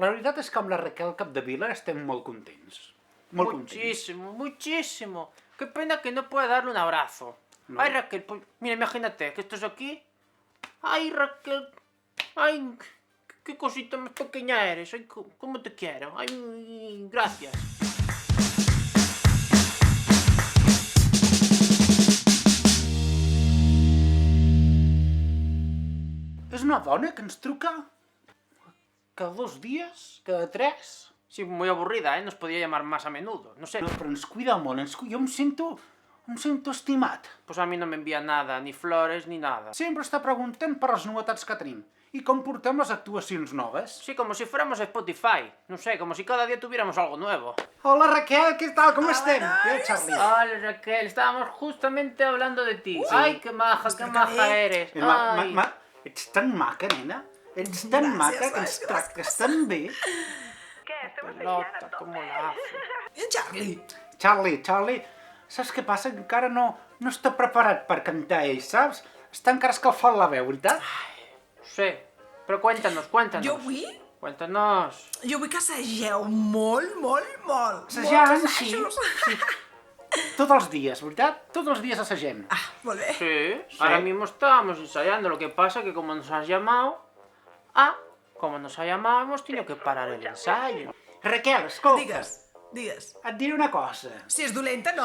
La veritat és que amb la Raquel Capdevila estem molt contents. Molt contents. Muchísimo, muchísimo. Qué pena que no pueda darle un abrazo. No. Ay, Raquel, pues, mira, imagínate que estás aquí. Ay, Raquel. Ay, qué cosita más pequeña eres. Ay, cómo te quiero. Ay, gracias. És una dona que ens truca cada 2 dies, cada 3. Sí, muy aburrida, ¿eh? Nos podía llamar más a menudo. No sé. No, però ens cuida molt, jo em sento estimat. Pues a mí no me envía nada, ni flores, ni nada. Sempre està preguntant per les novetats que tenim i com portem les actuacions noves. Sí, como si fuéramos Spotify. No sé, como si cada día tuviéramos algo nuevo. Hola Raquel, què tal? Com estem? Jo, Charlie. Hola, Raquel, estábamos justamente hablando de ti. Ay, qué maja eres. Ay. Ets tan maca, nena. Ets tan maca que ens tractes tan bé. Pelota, ¿cómo la hace? Charlie, saps què passa? Encara no està preparat per cantar ell, saps? Està encara escalfant la veu, veritat? Sí, però cuéntanos. Jo vull? Cuéntanos. Jo vull que assageu molt. Assajant, Molts sí. assajos. Tots els dies, veritat? Tots els dies assagem. Ah, molt bé. Sí, ahora mismo estábamos ensayando. Lo que pasa que como nos has llamado... hemos tenido que parar el ensayo. Raquel, escolta. Digues. Et diré una cosa. Si és dolenta, no,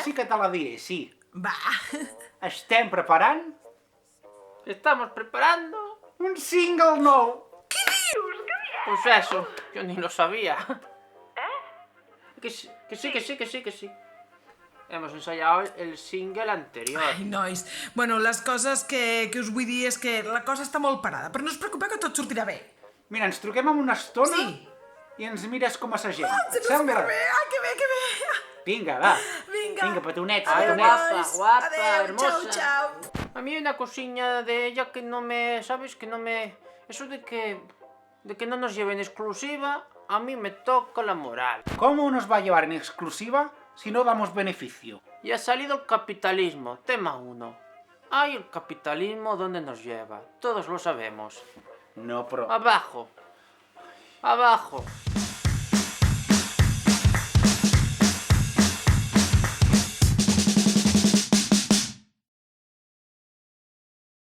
Sí que te la diré, sí. Va. Estem preparant Estamos preparando... un single nou. Pues eso, yo ni lo sabía. Que sí. Hemos ensayado el single anterior. Ai, nois. Bueno, les coses que us vull dir és que la cosa està molt parada, però no us preocupeu que tot sortirà bé. Mira, ens truquem en una estona Sí. i ens mires com assagem. Em Et sembla sembla? superbé. Ai, que bé. Vinga, va. Vinga. petonets, Adéu, petonets. guapa, Adéu, hermosa. Chao. A mí hay una cosilla de ella que no me... ¿Sabes? Que no me... Eso de que no nos lleven exclusiva, a mí me toca la moral. ¿Cómo nos va a llevar en exclusiva si no damos beneficio? Y ha salido el capitalismo, tema 1. Ay, el capitalismo, ¿dónde nos lleva? Todos lo sabemos. No, però... Abajo.